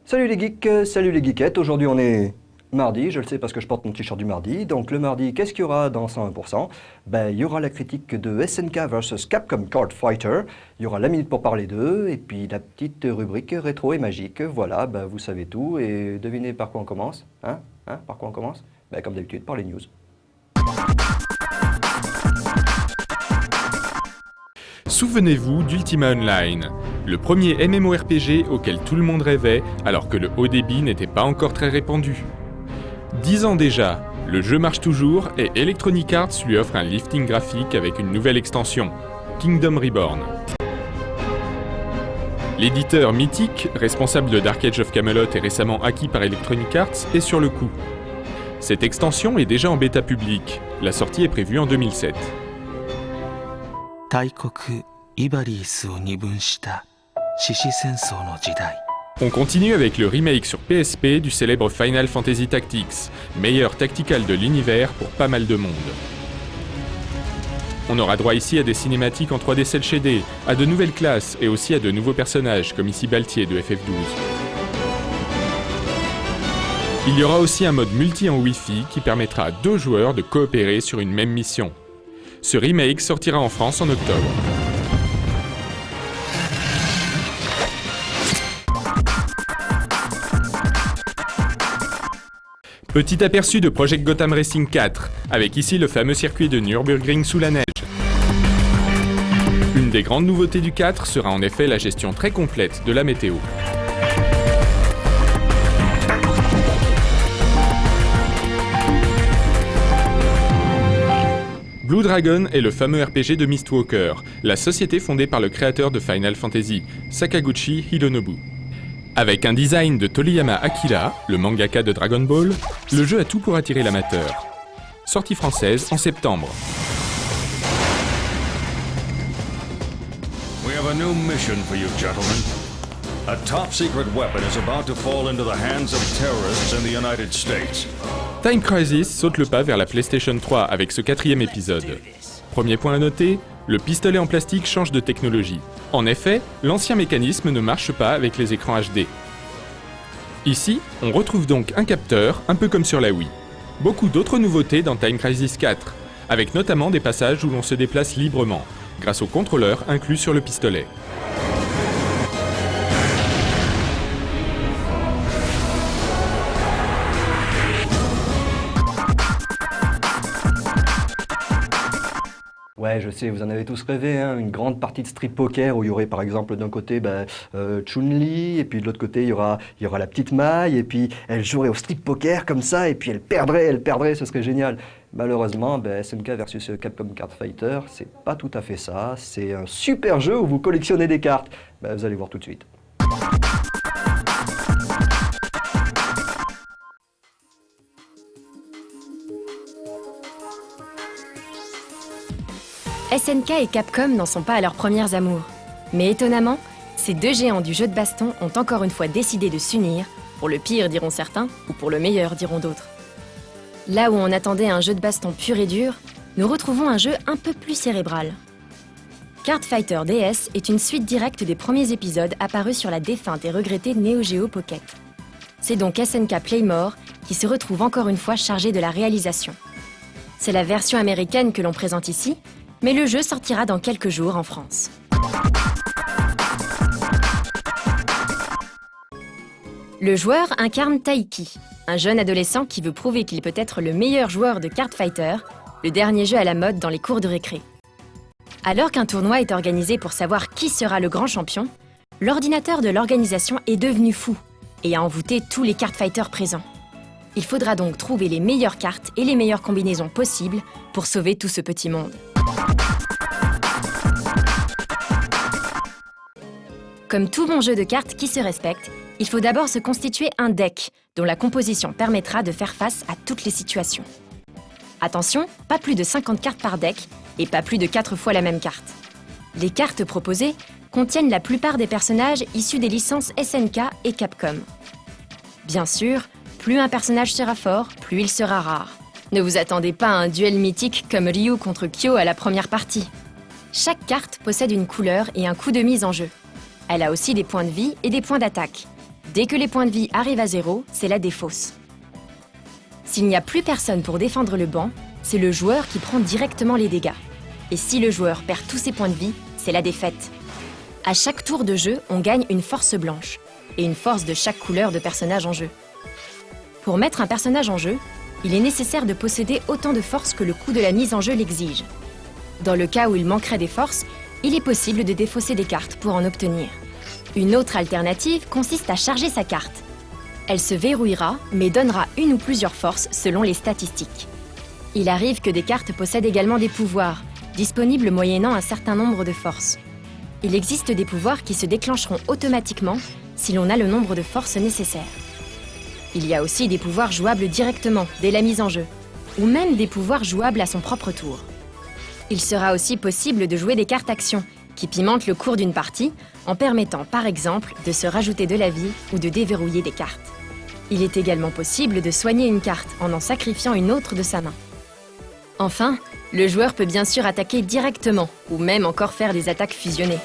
Salut les geeks, salut les geekettes. Aujourd'hui on est mardi, je le sais parce que je porte mon t-shirt du mardi. Donc le mardi, qu'est-ce qu'il y aura dans 101%? Ben, il y aura la critique de SNK vs Capcom Card Fighter, il y aura la minute pour parler d'eux, et puis la petite rubrique rétro et magique. Voilà, ben, vous savez tout, et devinez par quoi on commence? Par quoi on commence? Ben, comme d'habitude, par les news. Souvenez-vous d'Ultima Online, le premier MMORPG auquel tout le monde rêvait alors que le haut débit n'était pas encore très répandu. 10 ans déjà, le jeu marche toujours et Electronic Arts lui offre un lifting graphique avec une nouvelle extension, Kingdom Reborn. L'éditeur Mythic, responsable de Dark Age of Camelot et récemment acquis par Electronic Arts, est sur le coup. Cette extension est déjà en bêta publique, la sortie est prévue en 2007. On continue avec le remake sur PSP du célèbre Final Fantasy Tactics, meilleur tactical de l'univers pour pas mal de monde. On aura droit ici à des cinématiques en 3D cel shaded, à de nouvelles classes et aussi à de nouveaux personnages comme ici Baltier de FF12. Il y aura aussi un mode multi en Wi-Fi qui permettra à 2 joueurs de coopérer sur une même mission. Ce remake sortira en France en octobre. Petit aperçu de Project Gotham Racing 4, avec ici le fameux circuit de Nürburgring sous la neige. Une des grandes nouveautés du 4 sera en effet la gestion très complète de la météo. Blue Dragon est le fameux RPG de Mistwalker, la société fondée par le créateur de Final Fantasy, Sakaguchi Hironobu. Avec un design de Toriyama Akira, le mangaka de Dragon Ball, le jeu a tout pour attirer l'amateur. Sortie française en septembre. We have a new mission for you, gentlemen. A top secret weapon is about to fall into the hands of terrorists in the United States. Time Crisis saute le pas vers la PlayStation 3 avec ce 4e épisode. Premier point à noter, le pistolet en plastique change de technologie. En effet, l'ancien mécanisme ne marche pas avec les écrans HD. Ici, on retrouve donc un capteur, un peu comme sur la Wii. Beaucoup d'autres nouveautés dans Time Crisis 4, avec notamment des passages où l'on se déplace librement, grâce au contrôleur inclus sur le pistolet. Ouais, je sais, vous en avez tous rêvé, hein, une grande partie de Street Poker où il y aurait par exemple d'un côté Chun-Li, et puis de l'autre côté il y aura la petite Mai, et puis elle jouerait au Street Poker comme ça, et puis elle perdrait, ce serait génial. Malheureusement, SNK versus Capcom Card Fighter, c'est pas tout à fait ça, c'est un super jeu où vous collectionnez des cartes. Vous allez voir tout de suite. SNK et Capcom n'en sont pas à leurs premières amours. Mais étonnamment, ces deux géants du jeu de baston ont encore une fois décidé de s'unir, pour le pire diront certains, ou pour le meilleur diront d'autres. Là où on attendait un jeu de baston pur et dur, nous retrouvons un jeu un peu plus cérébral. Card Fighter DS est une suite directe des premiers épisodes apparus sur la défunte et regrettée Neo Geo Pocket. C'est donc SNK Playmore qui se retrouve encore une fois chargé de la réalisation. C'est la version américaine que l'on présente ici, mais le jeu sortira dans quelques jours en France. Le joueur incarne Taiki, un jeune adolescent qui veut prouver qu'il peut être le meilleur joueur de Card Fighter, le dernier jeu à la mode dans les cours de récré. Alors qu'un tournoi est organisé pour savoir qui sera le grand champion, l'ordinateur de l'organisation est devenu fou et a envoûté tous les Card Fighters présents. Il faudra donc trouver les meilleures cartes et les meilleures combinaisons possibles pour sauver tout ce petit monde. Comme tout bon jeu de cartes qui se respecte, il faut d'abord se constituer un deck dont la composition permettra de faire face à toutes les situations. Attention, pas plus de 50 cartes par deck et pas plus de 4 fois la même carte. Les cartes proposées contiennent la plupart des personnages issus des licences SNK et Capcom. Bien sûr, plus un personnage sera fort, plus il sera rare. Ne vous attendez pas à un duel mythique comme Ryu contre Kyo à la première partie. Chaque carte possède une couleur et un coup de mise en jeu. Elle a aussi des points de vie et des points d'attaque. Dès que les points de vie arrivent à 0, c'est la défausse. S'il n'y a plus personne pour défendre le banc, c'est le joueur qui prend directement les dégâts. Et si le joueur perd tous ses points de vie, c'est la défaite. À chaque tour de jeu, on gagne une force blanche et une force de chaque couleur de personnage en jeu. Pour mettre un personnage en jeu, il est nécessaire de posséder autant de force que le coût de la mise en jeu l'exige. Dans le cas où il manquerait des forces, il est possible de défausser des cartes pour en obtenir. Une autre alternative consiste à charger sa carte. Elle se verrouillera, mais donnera une ou plusieurs forces selon les statistiques. Il arrive que des cartes possèdent également des pouvoirs, disponibles moyennant un certain nombre de forces. Il existe des pouvoirs qui se déclencheront automatiquement si l'on a le nombre de forces nécessaires. Il y a aussi des pouvoirs jouables directement dès la mise en jeu, ou même des pouvoirs jouables à son propre tour. Il sera aussi possible de jouer des cartes actions, qui pimentent le cours d'une partie, en permettant par exemple de se rajouter de la vie ou de déverrouiller des cartes. Il est également possible de soigner une carte en sacrifiant une autre de sa main. Enfin, le joueur peut bien sûr attaquer directement, ou même encore faire des attaques fusionnées.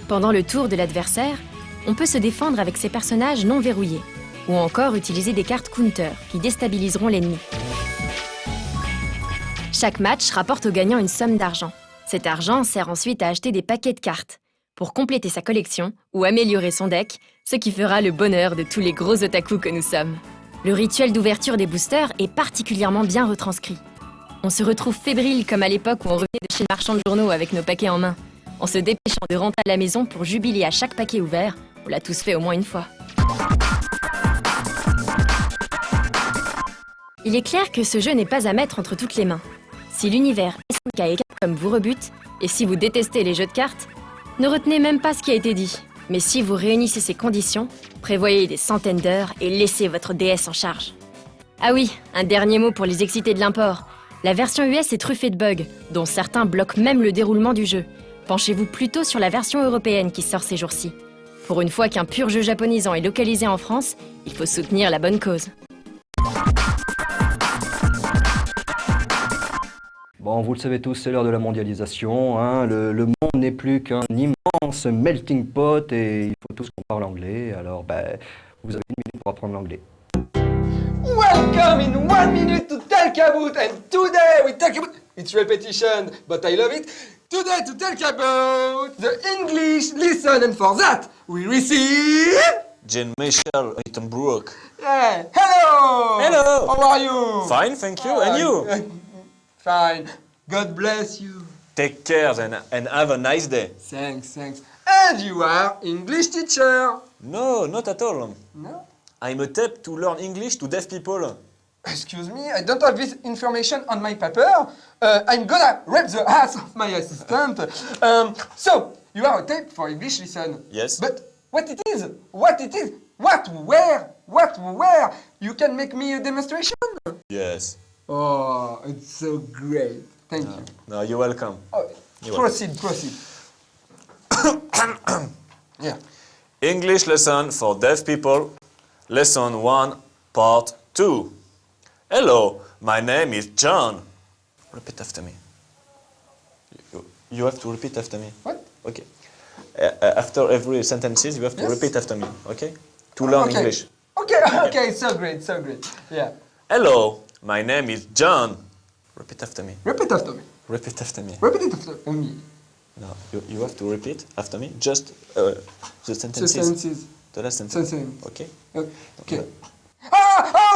Pendant le tour de l'adversaire, on peut se défendre avec ses personnages non verrouillés, ou encore utiliser des cartes counter qui déstabiliseront l'ennemi. Chaque match rapporte au gagnant une somme d'argent. Cet argent sert ensuite à acheter des paquets de cartes, pour compléter sa collection ou améliorer son deck, ce qui fera le bonheur de tous les gros otaku que nous sommes. Le rituel d'ouverture des boosters est particulièrement bien retranscrit. On se retrouve fébrile comme à l'époque où on revenait de chez le marchand de journaux avec nos paquets en main, en se dépêchant de rentrer à la maison pour jubiler à chaque paquet ouvert. On l'a tous fait au moins une fois. Il est clair que ce jeu n'est pas à mettre entre toutes les mains. Si l'univers SNK et Capcom vous rebute, et si vous détestez les jeux de cartes, ne retenez même pas ce qui a été dit. Mais si vous réunissez ces conditions, prévoyez des centaines d'heures et laissez votre DS en charge. Ah oui, un dernier mot pour les excités de l'import. La version US est truffée de bugs, dont certains bloquent même le déroulement du jeu. Penchez-vous plutôt sur la version européenne qui sort ces jours-ci. Pour une fois qu'un pur jeu japonisant est localisé en France, il faut soutenir la bonne cause. Bon, vous le savez tous, c'est l'heure de la mondialisation. Hein. Le monde n'est plus qu'un immense melting pot et il faut tous qu'on parle anglais. Alors, vous avez une minute pour apprendre l'anglais. Welcome in 1 minute to Talk About, and today we talk about, it's repetition, but I love it. Today to talk about the English lesson, and for that we receive... Jean-Michel Uitenbroek. Yeah, hello! Hello! How are you? Fine, thank you. And you? Fine. God bless you. Take care and have a nice day. Thanks. And you are English teacher? No, not at all. No? I'm a tape to learn English to deaf people. Excuse me, I don't have this information on my paper. I'm gonna rip the ass of my assistant. So, you are a tape for English lesson. Yes. But what it is? Where? You can make me a demonstration? Yes. Oh, it's so great. Thank you. No, you're welcome. Oh, You're proceed. Yeah. English lesson for deaf people. Lesson 1, part 2. Hello, my name is John. Repeat after me. You have to repeat after me. What? Okay. After every sentences, you have to Yes. repeat after me. Okay? To learn Okay. English. Okay, so great. Yeah. Hello, my name is John. Repeat after me. Repeat after me. Repeat after me. Repeat it after me. No, you have to repeat after me. Just the sentences. Sentences. The last sentence. Sentence. Okay? Okay.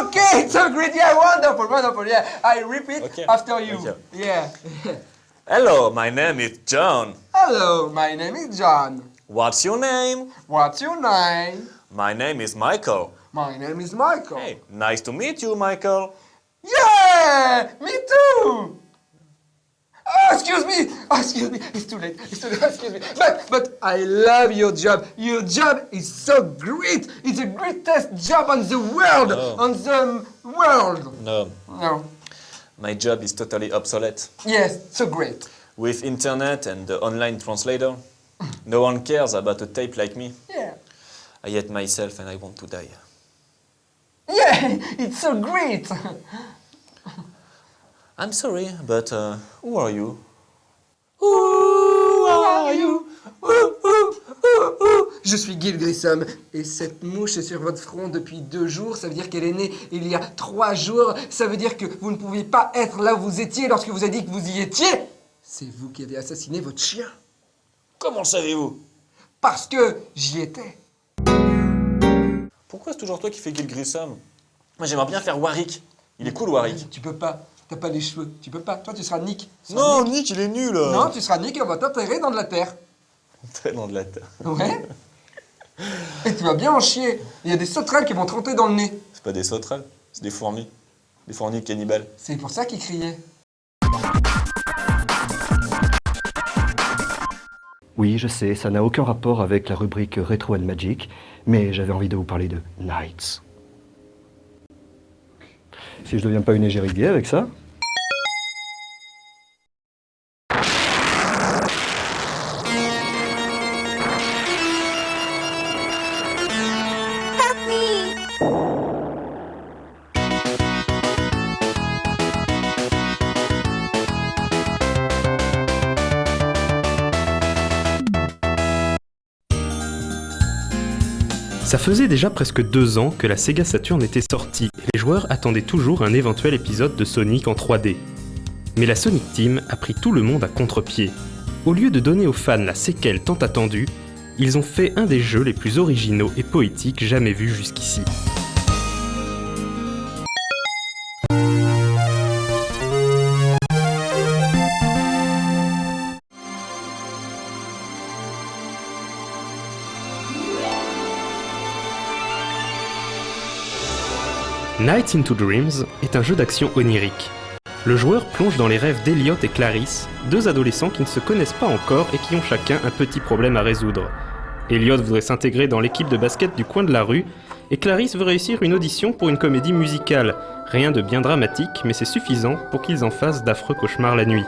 Okay, it's so great. Yeah, wonderful. Yeah, I repeat Okay. after you. Okay. Yeah. Hello, my name is John. Hello, my name is John. What's your name? What's your name? My name is Michael. My name is Michael. Hey, nice to meet you, Michael. Yeah, me too. Oh, excuse me. It's too late. Excuse me. But I love your job. Your job is so great. It's the greatest job on the world. No. On the world. No, No. my job is totally obsolete. Yes, so great. With internet and the online translator, no one cares about a tape like me. Yeah. I hate myself and I want to die. Yeah, it's so great. I'm sorry, but who are you? Who are you? Ouh, ouh, ouh, ouh. Je suis Gil Grissom et cette mouche est sur votre front depuis 2 jours. Ça veut dire qu'elle est née il y a 3 jours. Ça veut dire que vous ne pouviez pas être là où vous étiez lorsque vous avez dit que vous y étiez. C'est vous qui avez assassiné votre chien. Comment le savez-vous? Parce que j'y étais. Pourquoi c'est toujours toi qui fais Gil Grissom? Moi j'aimerais bien faire Warwick. Il est cool Warwick. Tu peux pas. T'as pas les cheveux. Tu peux pas. Toi, tu seras Nick. Tu seras Non, Nick. Nick, il est nul. Non, tu seras Nick et on va t'enterrer dans de la terre. Très dans de la terre. Ouais. Et tu vas bien en chier. Il y a des sauterelles qui vont te rentrer dans le nez. C'est pas des sauterelles, c'est des fourmis. Des fourmis cannibales. C'est pour ça qu'ils criaient. Oui, je sais, ça n'a aucun rapport avec la rubrique Retro and Magic, mais j'avais envie de vous parler de Knights. Si je deviens pas une égérie gay avec ça. Ça faisait déjà presque 2 ans que la Sega Saturn était sortie et les joueurs attendaient toujours un éventuel épisode de Sonic en 3D. Mais la Sonic Team a pris tout le monde à contre-pied. Au lieu de donner aux fans la séquelle tant attendue, ils ont fait un des jeux les plus originaux et poétiques jamais vus jusqu'ici. Nights into Dreams est un jeu d'action onirique. Le joueur plonge dans les rêves d'Elliot et Clarice, 2 adolescents qui ne se connaissent pas encore et qui ont chacun un petit problème à résoudre. Elliot voudrait s'intégrer dans l'équipe de basket du coin de la rue, et Clarice veut réussir une audition pour une comédie musicale. Rien de bien dramatique, mais c'est suffisant pour qu'ils en fassent d'affreux cauchemars la nuit.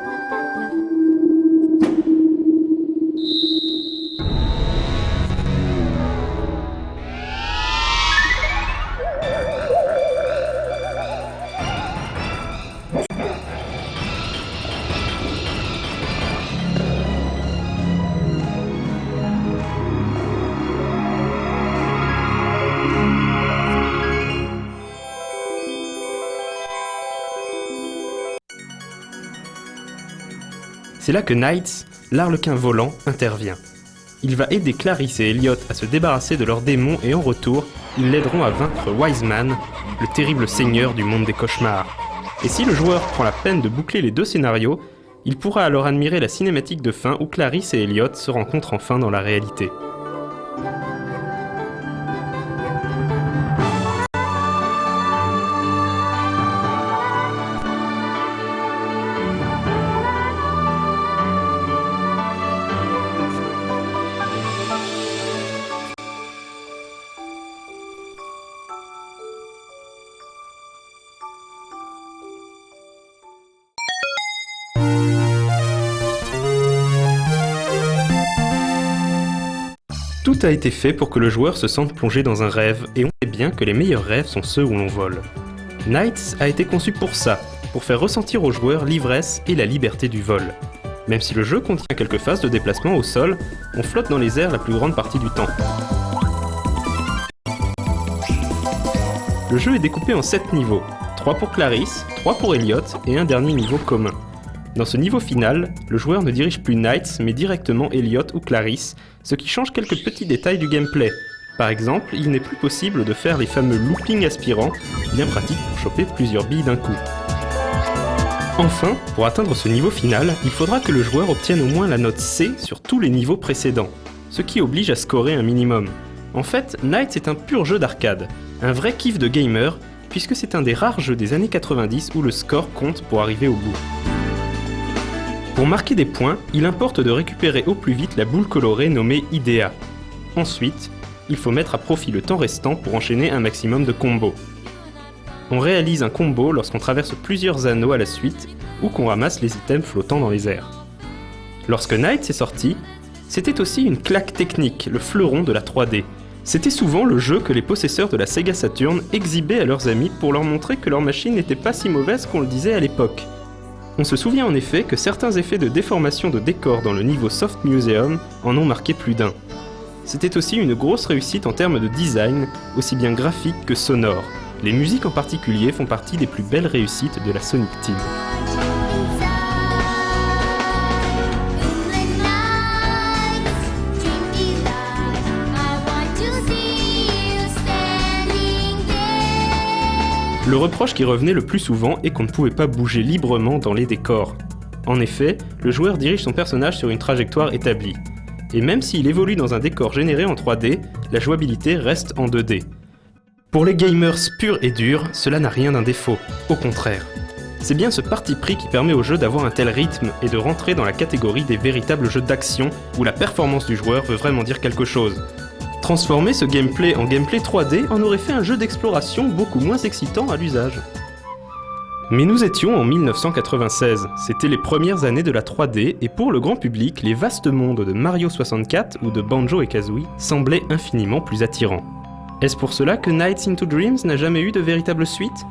C'est là que Knights, l'arlequin volant, intervient. Il va aider Clarice et Elliot à se débarrasser de leurs démons et en retour, ils l'aideront à vaincre Wiseman, le terrible seigneur du monde des cauchemars. Et si le joueur prend la peine de boucler les 2 scénarios, il pourra alors admirer la cinématique de fin où Clarice et Elliot se rencontrent enfin dans la réalité. Tout a été fait pour que le joueur se sente plongé dans un rêve, et on sait bien que les meilleurs rêves sont ceux où l'on vole. Knights a été conçu pour ça, pour faire ressentir aux joueurs l'ivresse et la liberté du vol. Même si le jeu contient quelques phases de déplacement au sol, on flotte dans les airs la plus grande partie du temps. Le jeu est découpé en 7 niveaux, 3 pour Clarice, 3 pour Elliot et un dernier niveau commun. Dans ce niveau final, le joueur ne dirige plus Knights mais directement Elliot ou Clarice, ce qui change quelques petits détails du gameplay. Par exemple, il n'est plus possible de faire les fameux loopings aspirants, bien pratiques pour choper plusieurs billes d'un coup. Enfin, pour atteindre ce niveau final, il faudra que le joueur obtienne au moins la note C sur tous les niveaux précédents, ce qui oblige à scorer un minimum. En fait, Knights est un pur jeu d'arcade, un vrai kiff de gamer, puisque c'est un des rares jeux des années 90 où le score compte pour arriver au bout. Pour marquer des points, il importe de récupérer au plus vite la boule colorée nommée Idea. Ensuite, il faut mettre à profit le temps restant pour enchaîner un maximum de combos. On réalise un combo lorsqu'on traverse plusieurs anneaux à la suite ou qu'on ramasse les items flottant dans les airs. Lorsque Knights est sorti, c'était aussi une claque technique, le fleuron de la 3D. C'était souvent le jeu que les possesseurs de la Sega Saturn exhibaient à leurs amis pour leur montrer que leur machine n'était pas si mauvaise qu'on le disait à l'époque. On se souvient en effet que certains effets de déformation de décor dans le niveau Soft Museum en ont marqué plus d'un. C'était aussi une grosse réussite en termes de design, aussi bien graphique que sonore. Les musiques en particulier font partie des plus belles réussites de la Sonic Team. Le reproche qui revenait le plus souvent est qu'on ne pouvait pas bouger librement dans les décors. En effet, le joueur dirige son personnage sur une trajectoire établie. Et même s'il évolue dans un décor généré en 3D, la jouabilité reste en 2D. Pour les gamers purs et durs, cela n'a rien d'un défaut, au contraire. C'est bien ce parti pris qui permet au jeu d'avoir un tel rythme et de rentrer dans la catégorie des véritables jeux d'action où la performance du joueur veut vraiment dire quelque chose. Transformer ce gameplay en gameplay 3D en aurait fait un jeu d'exploration beaucoup moins excitant à l'usage. Mais nous étions en 1996, c'était les premières années de la 3D et pour le grand public, les vastes mondes de Mario 64 ou de Banjo et Kazooie semblaient infiniment plus attirants. Est-ce pour cela que Nights into Dreams n'a jamais eu de véritable suite ?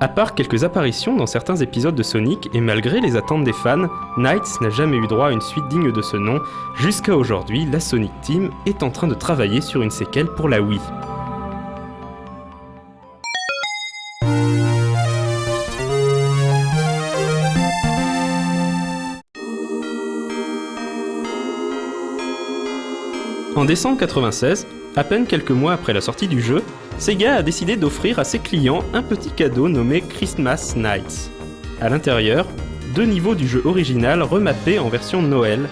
À part quelques apparitions dans certains épisodes de Sonic et malgré les attentes des fans, Nights n'a jamais eu droit à une suite digne de ce nom. Jusqu'à aujourd'hui, la Sonic Team est en train de travailler sur une séquelle pour la Wii. En décembre 1996, à peine quelques mois après la sortie du jeu, Sega a décidé d'offrir à ses clients un petit cadeau nommé Christmas Nights. À l'intérieur, 2 niveaux du jeu original remappés en version Noël,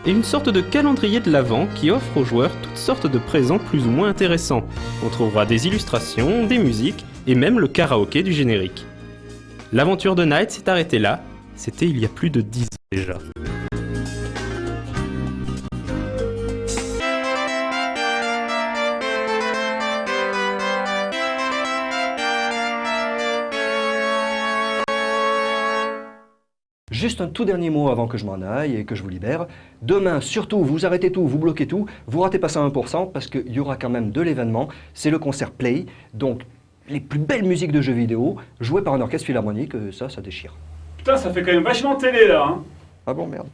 et une sorte de calendrier de l'Avent qui offre aux joueurs toutes sortes de présents plus ou moins intéressants. On trouvera des illustrations, des musiques, et même le karaoké du générique. L'aventure de Nights s'est arrêtée là, c'était il y a plus de 10 ans déjà. Juste un tout dernier mot avant que je m'en aille et que je vous libère. Demain, surtout, vous arrêtez tout, vous bloquez tout, vous ratez pas ça à 1% parce qu'il y aura quand même de l'événement. C'est le concert Play, donc les plus belles musiques de jeux vidéo jouées par un orchestre philharmonique, ça déchire. Putain, ça fait quand même vachement télé là, hein. Ah bon, merde.